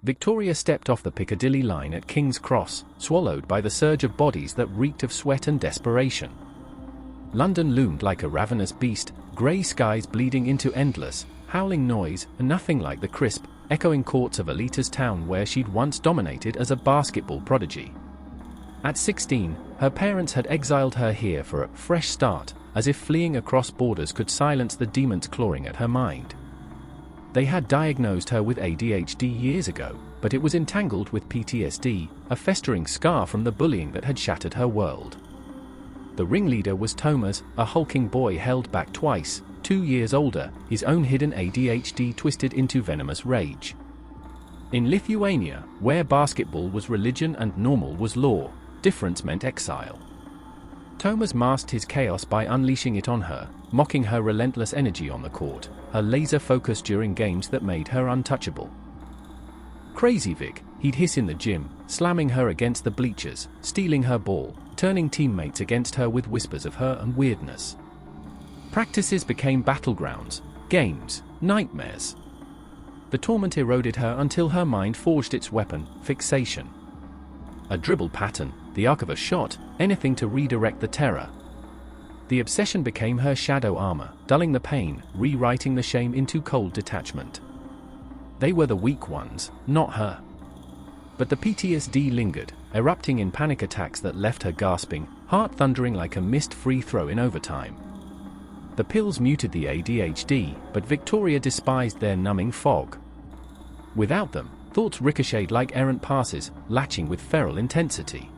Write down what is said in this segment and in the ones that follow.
Victoria stepped off the Piccadilly line at King's Cross, swallowed by the surge of bodies that reeked of sweat and desperation. London loomed like a ravenous beast, grey skies bleeding into endless, howling noise, and nothing like the crisp, echoing courts of Alita's town where she'd once dominated as a basketball prodigy. At 16, her parents had exiled her here for a fresh start, as if fleeing across borders could silence the demons clawing at her mind. They had diagnosed her with ADHD years ago, but it was entangled with PTSD, a festering scar from the bullying that had shattered her world. The ringleader was Thomas, a hulking boy held back twice, 2 years older, his own hidden ADHD twisted into venomous rage. In Lithuania, where basketball was religion and normal was law, difference meant exile. Thomas masked his chaos by unleashing it on her, mocking her relentless energy on the court, her laser focus during games that made her untouchable. Crazy Vic, he'd hiss in the gym, slamming her against the bleachers, stealing her ball, turning teammates against her with whispers of her own weirdness. Practices became battlegrounds, games, nightmares. The torment eroded her until her mind forged its weapon, fixation. A dribble pattern, the arc of a shot, anything to redirect the terror. The obsession became her shadow armor, dulling the pain, rewriting the shame into cold detachment. They were the weak ones, not her. But the PTSD lingered, erupting in panic attacks that left her gasping, heart thundering like a missed free throw in overtime. The pills muted the ADHD, but Victoria despised their numbing fog. Without them, thoughts ricocheted like errant passes, latching with feral intensity.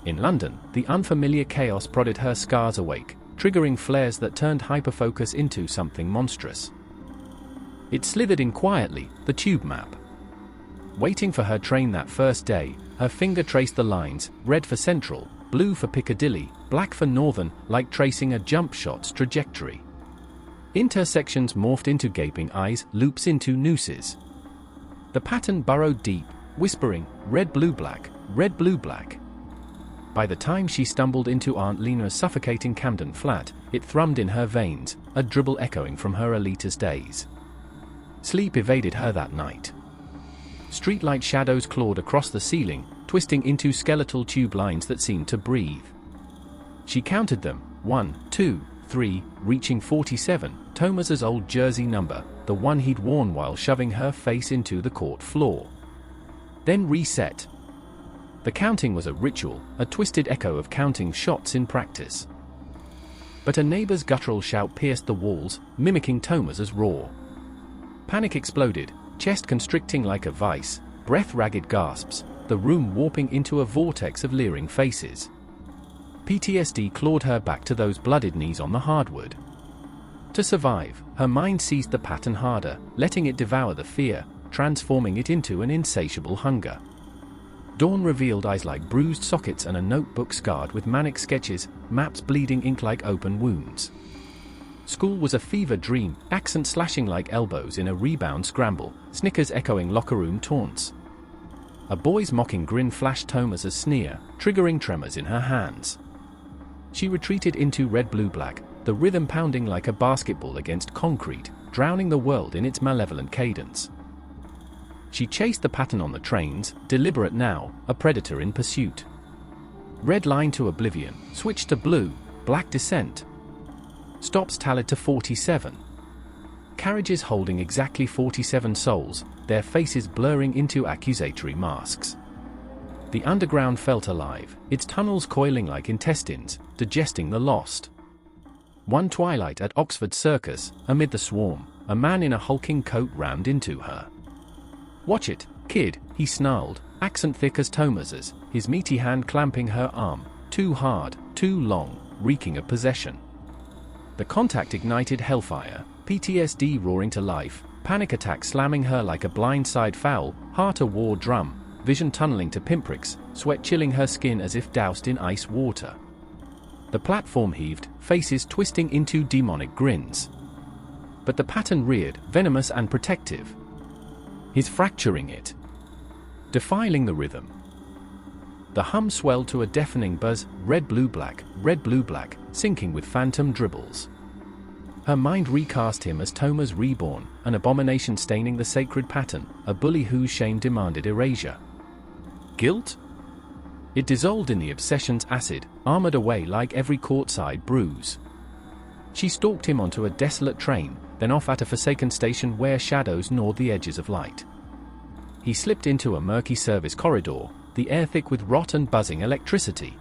In London, the unfamiliar chaos prodded her scars awake, triggering flares that turned hyperfocus into something monstrous. It slithered in quietly, the tube map. Waiting for her train that first day, her finger traced the lines, red for Central, blue for Piccadilly, black for Northern, like tracing a jump shot's trajectory. Intersections morphed into gaping eyes, loops into nooses. The pattern burrowed deep, whispering, red, blue, black, red, blue, black. By the time she stumbled into Aunt Lena's suffocating Camden flat, it thrummed in her veins, a dribble echoing from her elitist days. Sleep evaded her that night. Streetlight shadows clawed across the ceiling, twisting into skeletal tube lines that seemed to breathe. She counted them, 1, 2, 3, reaching 47, Thomas's old jersey number, the one he'd worn while shoving her face into the court floor. Then reset. The counting was a ritual, a twisted echo of counting shots in practice. But a neighbor's guttural shout pierced the walls, mimicking Thomas's roar. Panic exploded, chest constricting like a vice, breath ragged gasps, the room warping into a vortex of leering faces. PTSD clawed her back to those blooded knees on the hardwood. To survive, her mind seized the pattern harder, letting it devour the fear, transforming it into an insatiable hunger. Dawn revealed eyes like bruised sockets and a notebook scarred with manic sketches, maps bleeding ink like open wounds. School was a fever dream, accent slashing like elbows in a rebound scramble, snickers echoing locker room taunts. A boy's mocking grin flashed Thomas's sneer, triggering tremors in her hands. She retreated into red, blue, black, the rhythm pounding like a basketball against concrete, drowning the world in its malevolent cadence. She chased the pattern on the trains, deliberate now, a predator in pursuit. Red line to oblivion, switch to blue, black descent. Stops tallied to 47. Carriages holding exactly 47 souls, their faces blurring into accusatory masks. The underground felt alive, its tunnels coiling like intestines, digesting the lost. One twilight at Oxford Circus, amid the swarm, a man in a hulking coat rammed into her. "Watch it, kid," he snarled, accent thick as Thomas's, his meaty hand clamping her arm, too hard, too long, reeking of possession. The contact ignited hellfire, PTSD roaring to life, panic attack slamming her like a blindside foul, heart a war drum, vision tunneling to pinpricks, sweat chilling her skin as if doused in ice water. The platform heaved, faces twisting into demonic grins. But the pattern reared, venomous and protective. He's fracturing it, defiling the rhythm. The hum swelled to a deafening buzz, red, blue, black, sinking with phantom dribbles. Her mind recast him as Toma's reborn, an abomination staining the sacred pattern, a bully whose shame demanded erasure. Guilt? It dissolved in the obsession's acid, armored away like every courtside bruise. She stalked him onto a desolate train, then off at a forsaken station where shadows gnawed the edges of light. He slipped into a murky service corridor, the air thick with rot and buzzing electricity.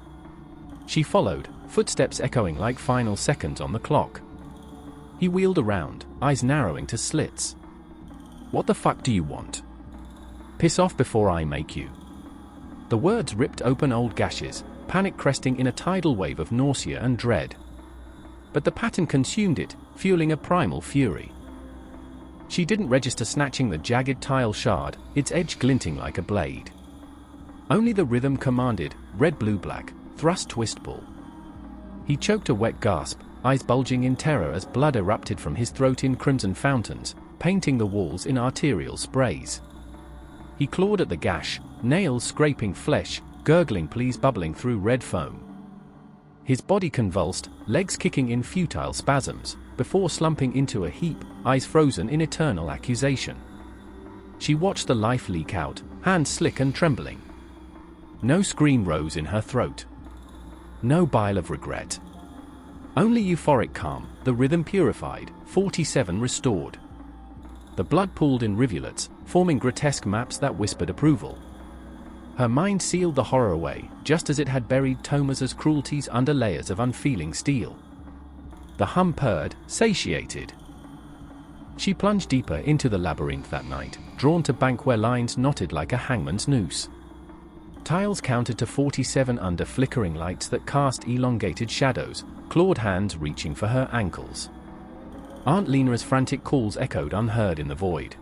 She followed, footsteps echoing like final seconds on the clock. He wheeled around, eyes narrowing to slits. "What the fuck do you want? Piss off before I make you." The words ripped open old gashes, panic cresting in a tidal wave of nausea and dread. But the pattern consumed it, fueling a primal fury. She didn't register snatching the jagged tile shard, its edge glinting like a blade. Only the rhythm commanded, red blue black, thrust twist pull. He choked a wet gasp, eyes bulging in terror as blood erupted from his throat in crimson fountains, painting the walls in arterial sprays. He clawed at the gash, nails scraping flesh, gurgling pleas bubbling through red foam. His body convulsed, legs kicking in futile spasms, before slumping into a heap, eyes frozen in eternal accusation. She watched the life leak out, hands slick and trembling. No scream rose in her throat. No bile of regret. Only euphoric calm, the rhythm purified, 47 restored. The blood pooled in rivulets, forming grotesque maps that whispered approval. Her mind sealed the horror away, just as it had buried Toma's cruelties under layers of unfeeling steel. The hum purred, satiated. She plunged deeper into the labyrinth that night, drawn to bank where lines knotted like a hangman's noose. Tiles counted to 47 under flickering lights that cast elongated shadows, clawed hands reaching for her ankles. Aunt Lena's frantic calls echoed unheard in the void.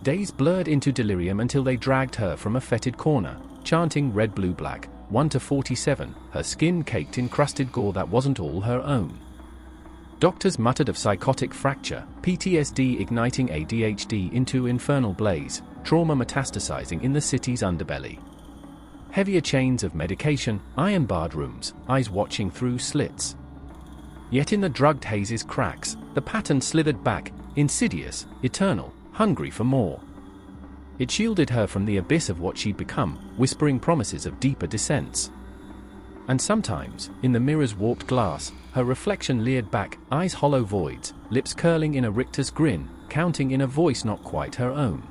Days blurred into delirium until they dragged her from a fetid corner, chanting red blue black, 1 to 47, her skin caked in crusted gore that wasn't all her own. Doctors muttered of psychotic fracture, PTSD igniting ADHD into infernal blaze, trauma metastasizing in the city's underbelly. Heavier chains of medication, iron-barred rooms, eyes watching through slits. Yet in the drugged haze's cracks, the pattern slithered back, insidious, eternal, hungry for more. It shielded her from the abyss of what she'd become, whispering promises of deeper descents. And sometimes, in the mirror's warped glass, her reflection leered back, eyes hollow voids, lips curling in a rictus grin, counting in a voice not quite her own.